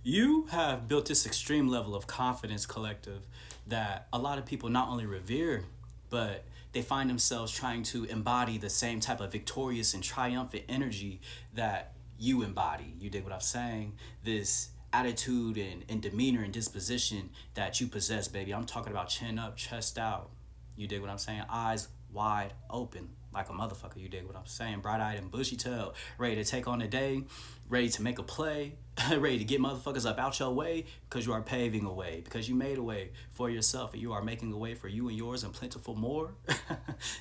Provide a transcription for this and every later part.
You have built this extreme level of confidence, collective, that a lot of people not only revere, but they find themselves trying to embody the same type of victorious and triumphant energy that you embody. You dig what I'm saying? This attitude and demeanor and disposition that you possess, baby. I'm talking about chin up, chest out. You dig what I'm saying? Eyes wide open like a motherfucker. You dig what I'm saying? Bright eyed and bushy tailed, ready to take on the day, ready to make a play, ready to get motherfuckers up out your way because you are paving a way, because you made a way for yourself and you are making a way for you and yours and plentiful more.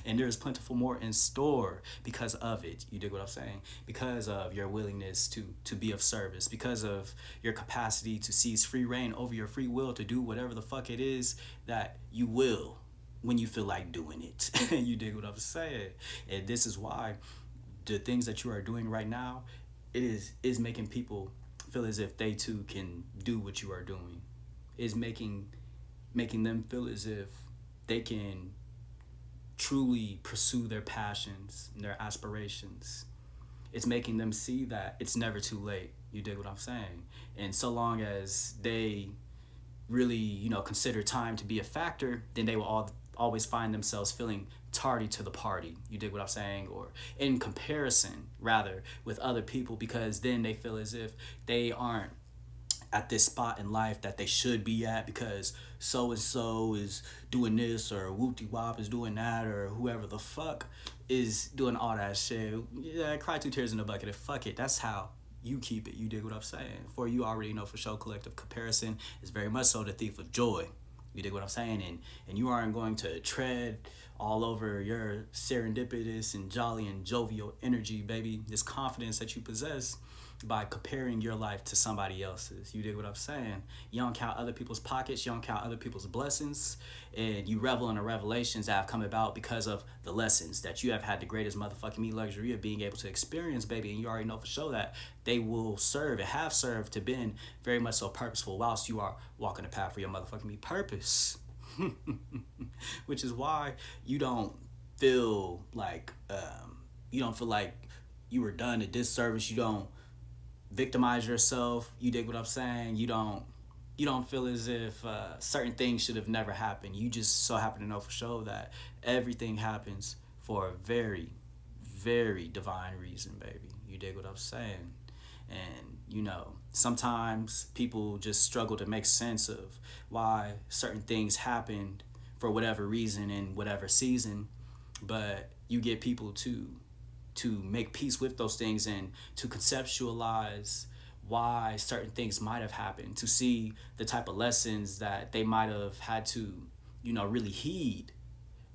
And there's plentiful more in store because of it. You dig what I'm saying? Because of your willingness to be of service, because of your capacity to seize free reign over your free will to do whatever the fuck it is that you will when you feel like doing it. You dig what I'm saying? And this is why the things that you are doing right now, it is making people feel as if they too can do what you are doing. Is making them feel as if they can truly pursue their passions and their aspirations. It's making them see that it's never too late. You dig what I'm saying? And so long as they really, consider time to be a factor, then they will always find themselves feeling tardy to the party. You dig what I'm saying? Or in comparison, rather, with other people, because then they feel as if they aren't at this spot in life that they should be at because so and so is doing this or Whoopty Wop is doing that or whoever the fuck is doing all that shit. Yeah, cry two tears in the bucket and fuck it. That's how you keep it. You dig what I'm saying? For you already know for sure collective comparison is very much so the thief of joy. You dig what I'm saying? And you aren't going to tread all over your serendipitous and jolly and jovial energy, baby. This confidence that you possess by comparing your life to somebody else's. You dig what I'm saying? You don't count other people's pockets, you don't count other people's blessings, and you revel in the revelations that have come about because of the lessons that you have had the greatest motherfucking me luxury of being able to experience, baby. And you already know for sure that they will serve and have served to been very much so purposeful whilst you are walking the path for your motherfucking me purpose. Which is why you don't feel like you were done a disservice. You don't victimize yourself. You dig what I'm saying? You don't feel as if certain things should have never happened. You just so happen to know for sure that everything happens for a very, very divine reason, baby. You dig what I'm saying? And sometimes people just struggle to make sense of why certain things happened for whatever reason in whatever season, but you get people to make peace with those things and to conceptualize why certain things might have happened, to see the type of lessons that they might have had to, really heed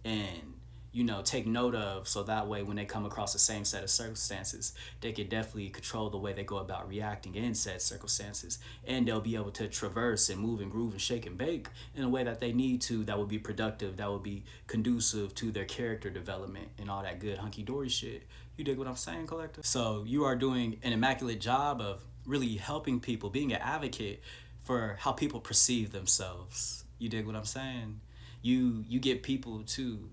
and, take note of, so that way when they come across the same set of circumstances, they could definitely control the way they go about reacting in said circumstances. And they'll be able to traverse and move and groove and shake and bake in a way that they need to, that would be productive, that would be conducive to their character development and all that good hunky-dory shit. You dig what I'm saying, collective? So you are doing an immaculate job of really helping people, being an advocate for how people perceive themselves. You dig what I'm saying? You get people to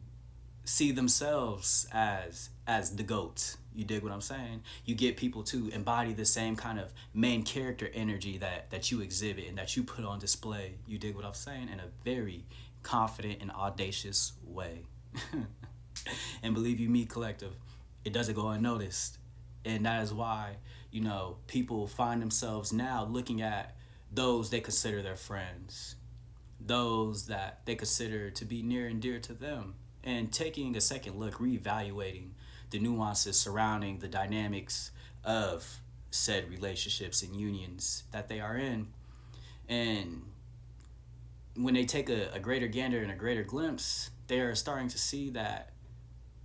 see themselves as the GOAT. You dig what I'm saying? You get people to embody the same kind of main character energy that you exhibit and that you put on display. You dig what I'm saying? In a very confident and audacious way. And believe you me, collective, it doesn't go unnoticed. And that is why, people find themselves now looking at those they consider their friends, those that they consider to be near and dear to them, and taking a second look, reevaluating the nuances surrounding the dynamics of said relationships and unions that they are in. And when they take a greater gander and a greater glimpse, they are starting to see that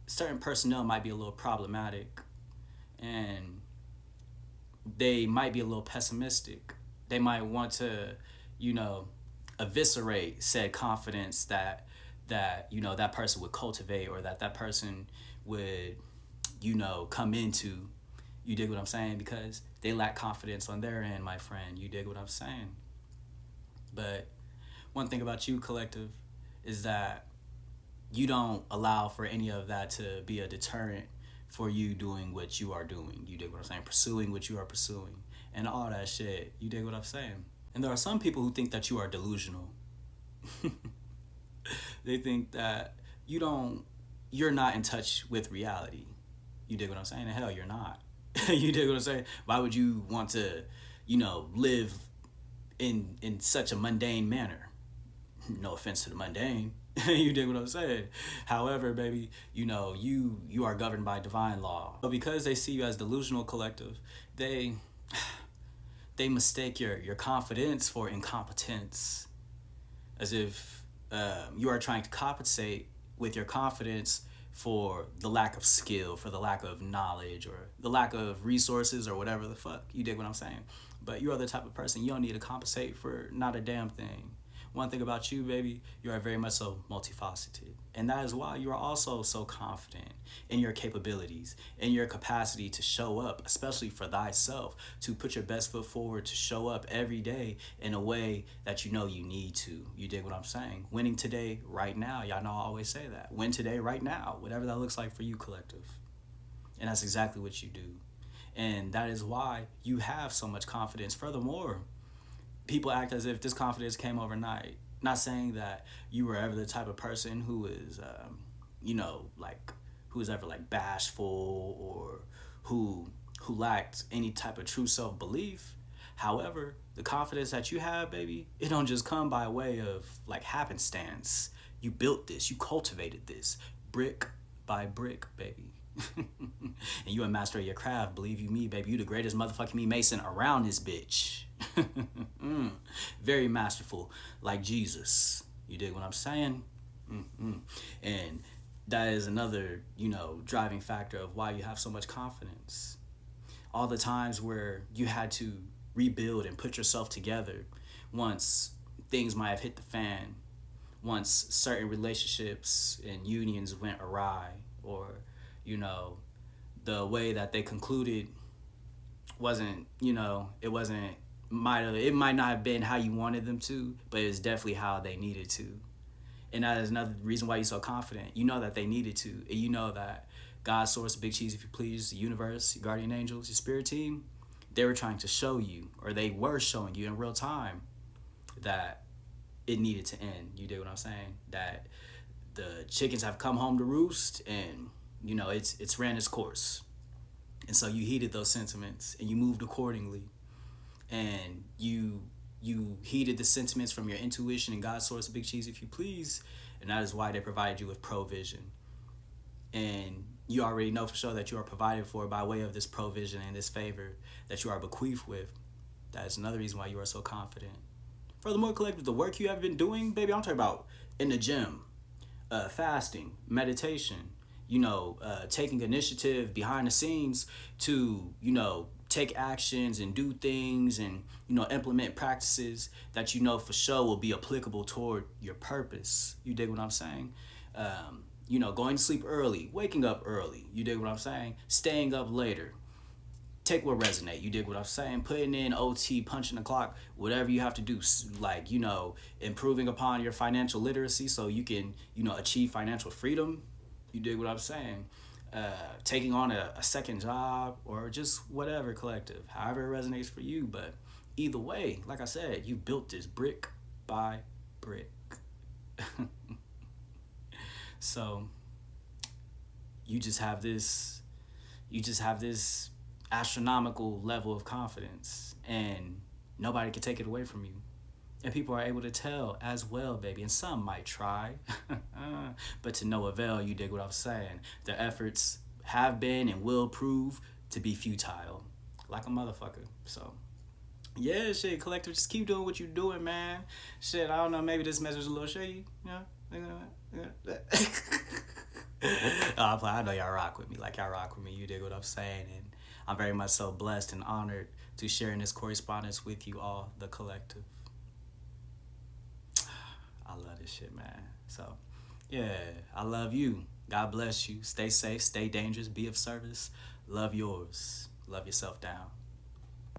certain personnel might be a little problematic and they might be a little pessimistic. They might want to, eviscerate said confidence that person would cultivate, or that person would come into. You dig what I'm saying? Because they lack confidence on their end, my friend. You dig what I'm saying? But one thing about you, collective, is that you don't allow for any of that to be a deterrent for you doing what you are doing. You dig what I'm saying? Pursuing what you are pursuing. and all that shit. You dig what I'm saying? And there are some people who think that you are delusional. They think that you don't you're not in touch with reality. You dig what I'm saying? And hell, you're not. You dig what I'm saying? Why would you want to, live in such a mundane manner? No offense to the mundane. You dig what I'm saying? However, baby, you are governed by divine law. But because they see you as delusional collective, they they mistake your confidence for incompetence, as if you are trying to compensate with your confidence for the lack of skill, for the lack of knowledge, or the lack of resources, or whatever the fuck. You dig what I'm saying? But you are the type of person, you don't need to compensate for not a damn thing. One thing about you, baby, you are very much so multifaceted. And that is why you are also so confident in your capabilities, in your capacity to show up, especially for thyself, to put your best foot forward, to show up every day in a way that you know you need to. You dig what I'm saying? Winning today, right now. Y'all know I always say that. Win today, right now. Whatever that looks like for you, collective. And that's exactly what you do. And that is why you have so much confidence. Furthermore, people act as if this confidence came overnight. Not saying that you were ever the type of person who is, who is ever like bashful, or who lacked any type of true self belief. However, the confidence that you have, baby, it don't just come by way of like happenstance. You built this, you cultivated this, brick by brick, baby. And you a master of your craft, believe you me, baby. You the greatest motherfucking me mason around this bitch. Very masterful, like Jesus. You dig what I'm saying? And that is another, driving factor of why you have so much confidence. All the times where you had to rebuild and put yourself together once things might have hit the fan, once certain relationships and unions went awry, or the way that they concluded wasn't, it wasn't, it might not have been how you wanted them to, but it was definitely how they needed to. And that is another reason why you're so confident. You know that they needed to, and you know that God, source, big cheese, if you please, the universe, your guardian angels, your spirit team, they were trying to show you, or they were showing you in real time, that it needed to end. You dig what I'm saying? That the chickens have come home to roost, and it's ran its course. And so you heeded those sentiments, and you moved accordingly, and you heeded the sentiments from your intuition and God's source of big cheese, if you please, and that is why they provided you with provision. And you already know for sure that you are provided for by way of this provision and this favor that you are bequeathed with. That is another reason why you are so confident. Furthermore, collective, the work you have been doing, baby, I'm talking about in the gym, fasting, meditation, taking initiative behind the scenes to, take actions and do things, and, implement practices that for sure will be applicable toward your purpose. You dig what I'm saying? Going to sleep early, waking up early. You dig what I'm saying? Staying up later. Take what resonate. You dig what I'm saying? Putting in OT, punching the clock, whatever you have to do, like, improving upon your financial literacy so you can, achieve financial freedom. You dig what I'm saying? Taking on a second job, or just whatever, collective, however it resonates for you. But either way, like I said, you built this brick by brick. So you just have this astronomical level of confidence, and nobody can take it away from you. And people are able to tell as well, baby. And some might try, but to no avail. You dig what I'm saying? Their efforts have been and will prove to be futile, like a motherfucker. So, yeah, shit, collective, just keep doing what you're doing, man. Shit, I don't know, maybe this message is a little shady, I know y'all rock with me, like y'all rock with me. You dig what I'm saying? And I'm very much so blessed and honored to share in this correspondence with you all, the collective. I love this shit, man. So, yeah, I love you. God bless you. Stay safe, stay dangerous, be of service. Love yours. Love yourself down.